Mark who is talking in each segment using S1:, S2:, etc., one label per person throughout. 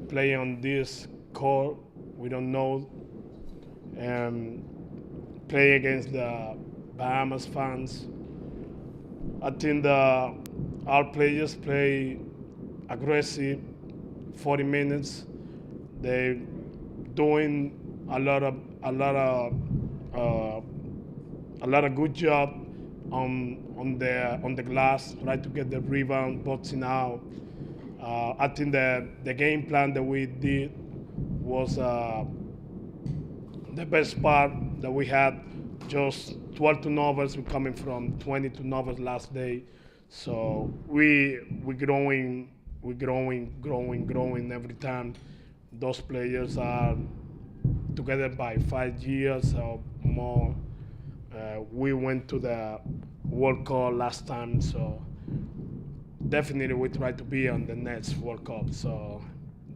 S1: play on this court. We don't know. Play against the Bahamas fans. I think our players play aggressive 40 minutes. They doing a lot of good job on the glass, try to get the rebound, boxing out. I think the game plan that we did was the best part that we had. Just 12 turnovers. We're coming from 20 turnovers last day, so we're growing every time. Those players are together by 5 years or more. We went to the World Cup last time, so definitely we try to be on the next World Cup. So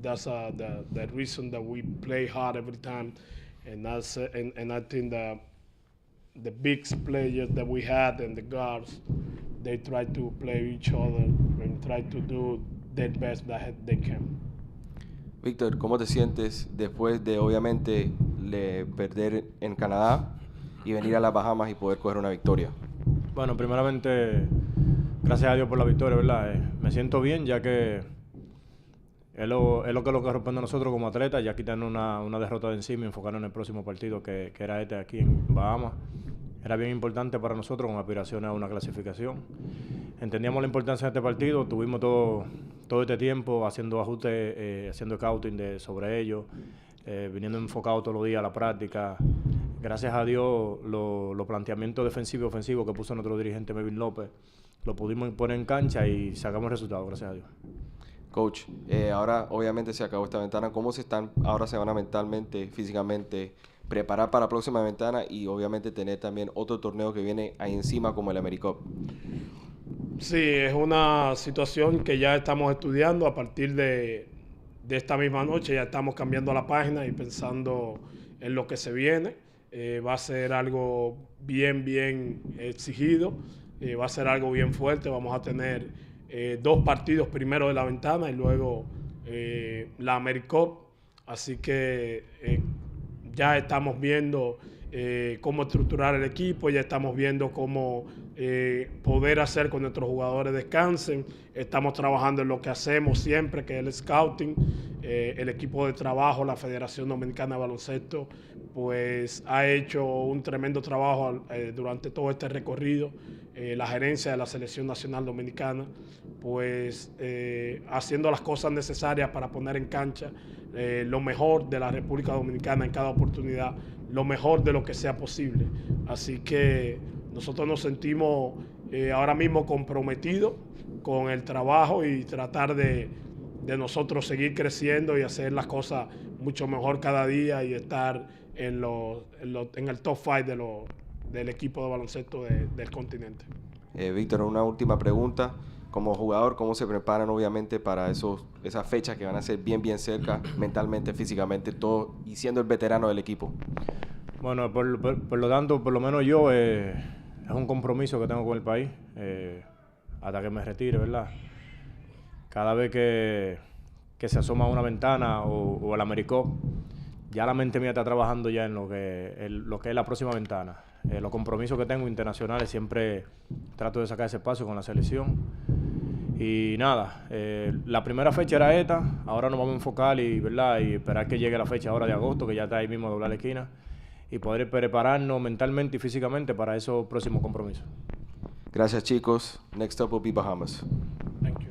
S1: that's the reason that we play hard every time, and that's and I think the big players that we had and the guards, they try to play each other and try to do their best that they can.
S2: Víctor, ¿cómo te sientes después de obviamente perder en Canadá y venir a las Bahamas y poder coger una victoria?
S3: Bueno, primeramente, gracias a Dios por la victoria, ¿verdad? Me siento bien, ya que es lo que nos corresponde a nosotros como atletas, ya quitarnos una derrota de encima y enfocarnos en el próximo partido, que era este aquí en Bahamas. Era bien importante para nosotros con aspiraciones a una clasificación. Entendíamos la importancia de este partido, tuvimos todo este tiempo haciendo ajustes, haciendo scouting sobre ellos, viniendo enfocados todos los días a la práctica. Gracias a Dios, los planteamientos defensivos y ofensivos que puso nuestro dirigente Melvin López, lo pudimos poner en cancha y sacamos resultados, gracias a Dios.
S2: Coach, ahora obviamente se acabó esta ventana. ¿Cómo ahora se van a mentalmente, físicamente preparar para la próxima ventana y obviamente tener también otro torneo que viene ahí encima como el Americas?
S1: Sí, es una situación que ya estamos estudiando. A partir de esta misma noche ya estamos cambiando la página y pensando en lo que se viene. Va a ser algo bien exigido, va a ser algo bien fuerte. Vamos a tener 2 partidos primero de la ventana y luego la Americas. Así que ya estamos viendo cómo estructurar el equipo, ya estamos viendo cómo poder hacer que nuestros jugadores descansen. Estamos trabajando en lo que hacemos siempre, que es el scouting. El equipo de trabajo, la Federación Dominicana de Baloncesto, pues ha hecho un tremendo trabajo durante todo este recorrido. La gerencia de la Selección Nacional Dominicana, pues haciendo las cosas necesarias para poner en cancha lo mejor de la República Dominicana en cada oportunidad, lo mejor de lo que sea posible. Así que nosotros nos sentimos ahora mismo comprometidos con el trabajo y tratar de nosotros seguir creciendo y hacer las cosas mucho mejor cada día y estar en el top 5 del equipo de baloncesto del continente.
S2: Víctor, una última pregunta. Como jugador, ¿cómo se preparan obviamente para esas fechas que van a ser bien cerca, mentalmente, físicamente, todo, y siendo el veterano del equipo?
S3: Bueno, por lo tanto, por lo menos yo, es un compromiso que tengo con el país, hasta que me retire, ¿verdad? Cada vez que se asoma una ventana o el Americas, ya la mente mía está trabajando ya en lo que es la próxima ventana. Los compromisos que tengo internacionales siempre trato de sacar ese espacio con la selección. Y nada, la primera fecha era esta, ahora nos vamos a enfocar y esperar que llegue la fecha ahora de agosto, que ya está ahí mismo a doblar la esquina, y poder prepararnos mentalmente y físicamente para esos próximos compromisos.
S2: Gracias, chicos. Next up will be Bahamas.
S1: Thank you.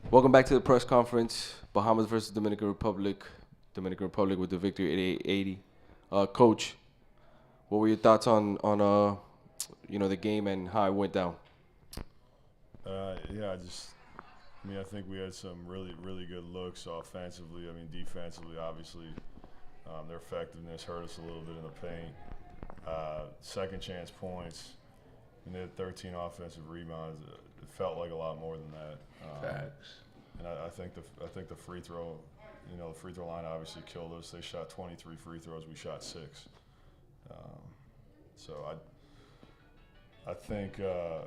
S2: Welcome back to the press conference. Bahamas versus Dominican Republic. Dominican Republic with the victory at 80. Coach, what were your thoughts on the game and how it went down?
S4: I think we had some really, really good looks offensively. I mean, defensively, obviously, their effectiveness hurt us a little bit in the paint. Second chance points, and they had 13 offensive rebounds. It felt like a lot more than that.
S5: Facts.
S4: And I think the free throw, the free throw line obviously killed us. They shot 23 free throws. We shot 6. So I think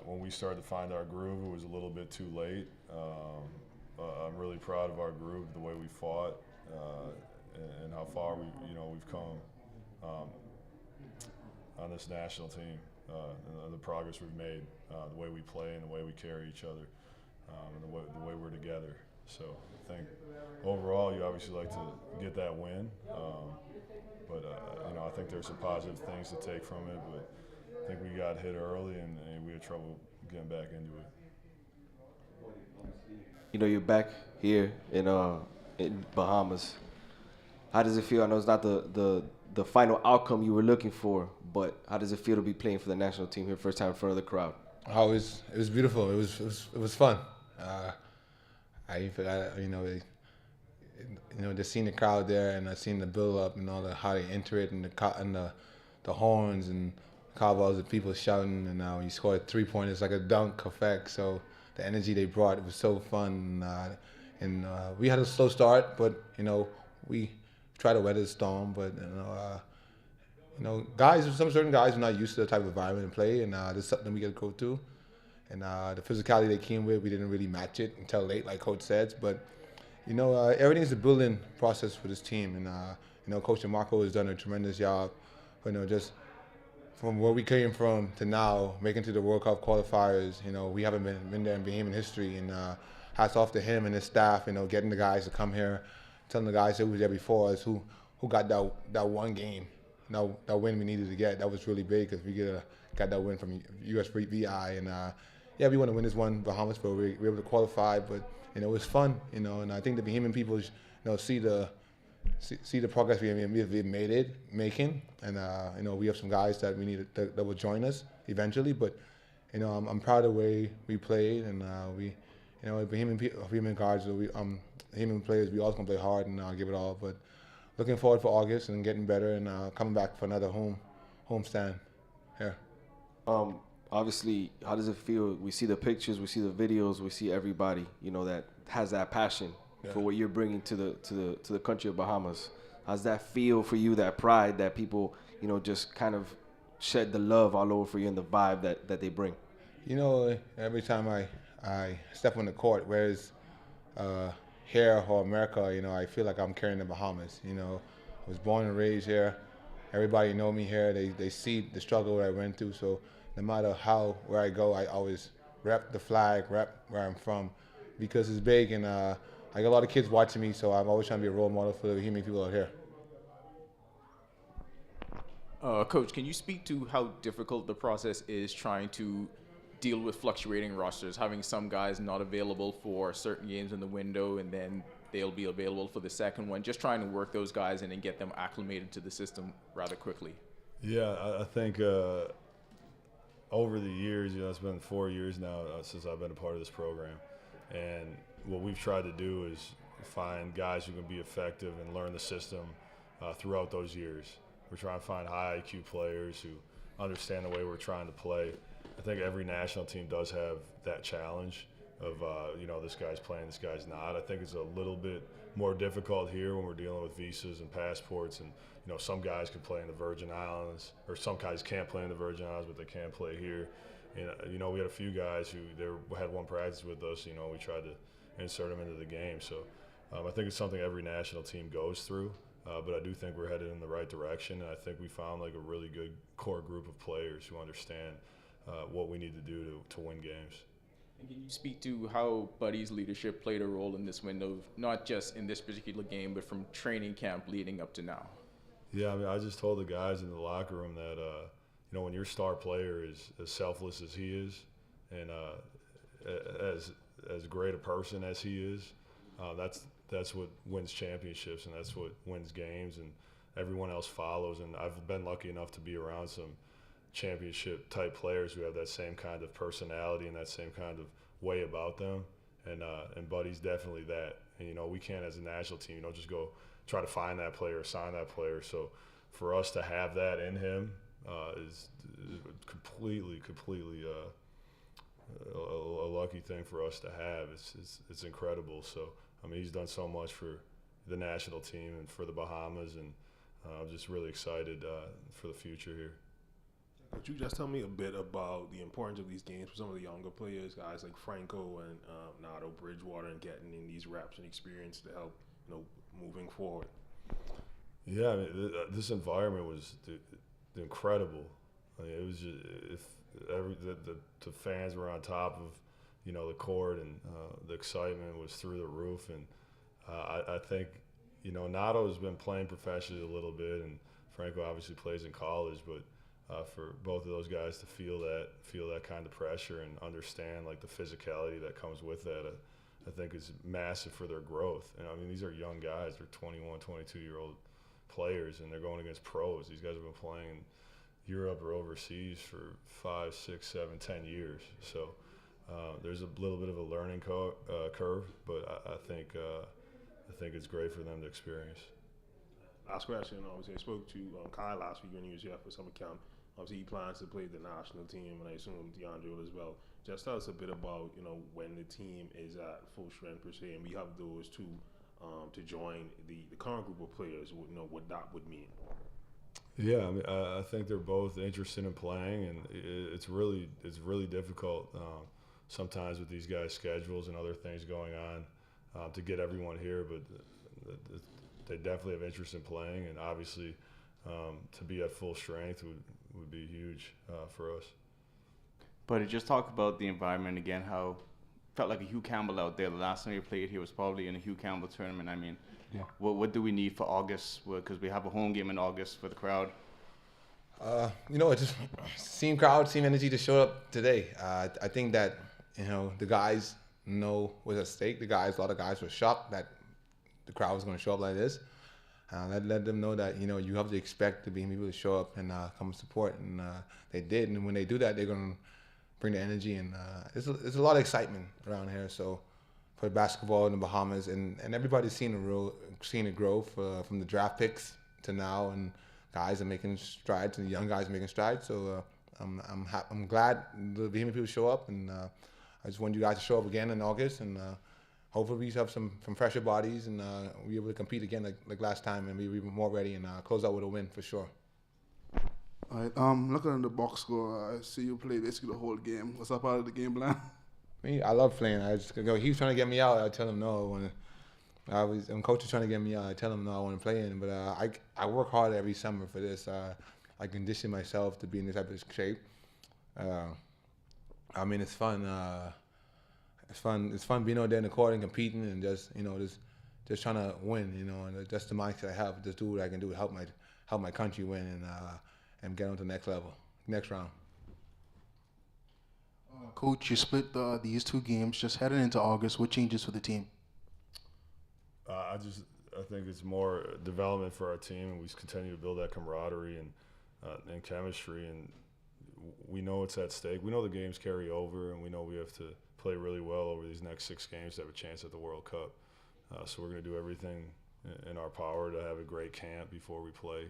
S4: when we started to find our groove, it was a little bit too late. I'm really proud of our group, the way we fought, and how far we've come on this national team, and the progress we've made, the way we play and the way we carry each other, and the way we're together. So I think overall, you obviously like to get that win, but I think there's some positive things to take from it. But I think we got hit early, and we had trouble getting back into it.
S2: You're back here in Bahamas. How does it feel? I know it's not the final outcome you were looking for, but how does it feel to be playing for the national team here, first time in front of the crowd?
S5: Oh, it was beautiful. It was fun. Just seeing the crowd there, and I seen the build up and how they enter it, and the horns and cowbells and people shouting, and now you scored 3-pointers like a dunk effect. So the energy they brought, it was so fun. And we had a slow start, but we tried to weather the storm. But some certain guys are not used to the type of environment and play, and there's something we got to go through. And the physicality they came with, we didn't really match it until late, like Coach said. But everything's a building process for this team, and Coach Marco has done a tremendous job. But just from where we came from to now, making to the World Cup qualifiers, we haven't been there in Bahamian history. And hats off to him and his staff, getting the guys to come here, telling the guys who was there before us who got that one game, that win we needed to get. That was really big because we got that win from USVI. And we want to win this one, Bahamas, but we were able to qualify. But it was fun, and I think the Bahamian people, see the progress we've making, and we have some guys that we need that will join us eventually. But I'm proud of the way we played, and Bahamian guards, Bahamian players, we always gonna play hard and give it all. But looking forward for August and getting better and coming back for another home stand here.
S2: Obviously, how does it feel? We see the pictures, we see the videos, we see everybody, that has that passion for what you're bringing to the country of Bahamas. How's that feel for you? That pride that people, just kind of shed the love all over for you and the vibe that they bring.
S5: Every time I step on the court, whereas here or America, I feel like I'm carrying the Bahamas. I was born and raised here. Everybody know me here. They see the struggle that I went through. So no matter where I go, I always rep the flag, rep where I'm from, because it's big, and I got a lot of kids watching me, so I'm always trying to be a role model for the Bahamian people out here.
S6: Coach, can you speak to how difficult the process is trying to deal with fluctuating rosters, having some guys not available for certain games in the window, and then they'll be available for the second one, just trying to work those guys in and get them acclimated to the system rather quickly?
S4: Yeah, I think over the years, it's been 4 years now since I've been a part of this program. And what we've tried to do is find guys who can be effective and learn the system throughout those years. We're trying to find high IQ players who understand the way we're trying to play. I think every national team does have that challenge of, this guy's playing, this guy's not. I think it's a little bit more difficult here when we're dealing with visas and passports, and some guys can play in the Virgin Islands, or some guys can't play in the Virgin Islands, but they can play here. And we had a few guys who had one practice with us. We tried to insert them into the game. So I think it's something every national team goes through. But I do think we're headed in the right direction, and I think we found like a really good core group of players who understand what we need to do to win games.
S6: And can you speak to how Buddy's leadership played a role in this window, not just in this particular game, but from training camp leading up to now?
S4: Yeah, I just told the guys in the locker room that when your star player is as selfless as he is, and as great a person as he is, that's what wins championships, and that's what wins games, and everyone else follows. And I've been lucky enough to be around some championship type players who have that same kind of personality and that same kind of way about them. And Buddy's definitely that. And, you know, we can't, as a national team, you know, just go try to find that player or sign that player. So for us to have that in him is completely a lucky thing for us to have. It's incredible. So, I mean, he's done so much for the national team and for the Bahamas, and I'm just really excited for the future here.
S7: Could you just tell me a bit about the importance of these games for some of the younger players, guys like Franco and Nato, Bridgewater, and getting in these reps and experience to help, you know, moving forward?
S4: Yeah, I mean, this environment was incredible. I mean, it was just the fans were on top of, you know, the court, and the excitement was through the roof. And I think, you know, Nato's been playing professionally a little bit, and Franco obviously plays in college, but for both of those guys to feel that kind of pressure and understand like the physicality that comes with that, I think is massive for their growth. And I mean, these are young guys; they're 21, 22-year-old players, and they're going against pros. These guys have been playing in Europe or overseas for 5, 6, 7, 10 years. So there's a little bit of a learning curve, but I think it's great for them to experience.
S7: Last question. Obviously, I spoke to Kai last week when he was here for summer camp. Obviously, he plans to play the national team, and I assume DeAndre will as well. Just tell us a bit about, you know, when the team is at full strength per se, and we have those two to join the current group of players. You know what that would mean.
S4: Yeah, I mean, I think they're both interested in playing, and it's really difficult sometimes with these guys' schedules and other things going on to get everyone here. But they definitely have interest in playing, and obviously to be at full strength would be huge for us.
S8: But just talk about the environment again, how felt like a Hugh Campbell out there. The last time he played, he was probably in a Hugh Campbell tournament. I mean,
S5: Yeah.
S8: what do we need for August? Because we have a home game in August for the crowd.
S5: You know, it just same crowd, same energy to show up today. I think that, you know, the guys know what's at stake. A lot of guys were shocked that the crowd was going to show up like this. Let them know that, you know, you have to expect to be able to show up and come and support, and they did. And when they do that, they're going to bring the energy, and there's a lot of excitement around here. So for basketball in the Bahamas, and everybody's seen it grow from the draft picks to now, and guys are making strides, and the young guys are making strides. So I'm glad the Bahamian people show up, and I just want you guys to show up again in August, and hopefully we have some fresher bodies, and we're able to compete again like last time, and we're even more ready, and close out with a win for sure.
S9: All right, looking at the box score, I see you play basically the whole game. What's that part of the game plan?
S5: I love playing. I just go. He was trying to get me out. I tell him no. When coach is trying to get me out, I tell him no. I want to play in. But I work hard every summer for this. I condition myself to be in this type of shape. I mean, it's fun. It's fun being out there in the court and competing, and just just trying to win. You know, and that's the mindset I have. Just do what I can do to help my country win, and get on to the next level, next round.
S9: Coach, you split these two games. Just heading into August, what changes for the team?
S4: I think it's more development for our team, and we just continue to build that camaraderie and chemistry, and we know it's at stake. We know the games carry over, and we know we have to play really well over these next 6 games to have a chance at the World Cup. So we're going to do everything in our power to have a great camp before we play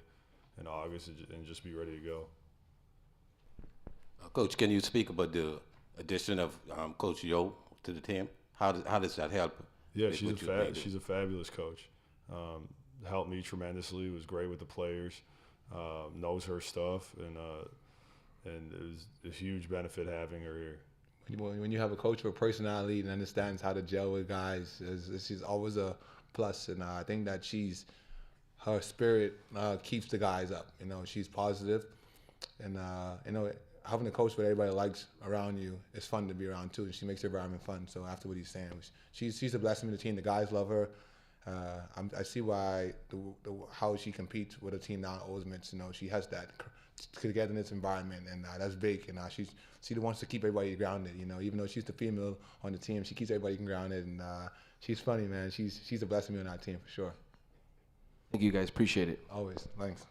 S4: in August, and just be ready to go.
S10: Coach, can you speak about the addition of Coach Yo to the team? How does that help?
S4: Yeah, she's a fabulous coach. Helped me tremendously. Was great with the players. Knows her stuff, and it was a huge benefit having her here.
S5: When you have a coach with personality and understands how to gel with guys, she's always a plus. And I think that her spirit keeps the guys up. You know, she's positive, and having a coach that everybody likes around you is fun to be around too. And she makes the environment fun. So after what he's saying, she's a blessing to the team. The guys love her. I see why how she competes with a team now at Oldsmith. You know, she has that togetherness environment, and that's big. And she wants to keep everybody grounded. You know, even though she's the female on the team, she keeps everybody grounded, and she's funny, man. She's a blessing to me on our team for sure.
S2: Thank you guys. Appreciate it.
S5: Always. Thanks.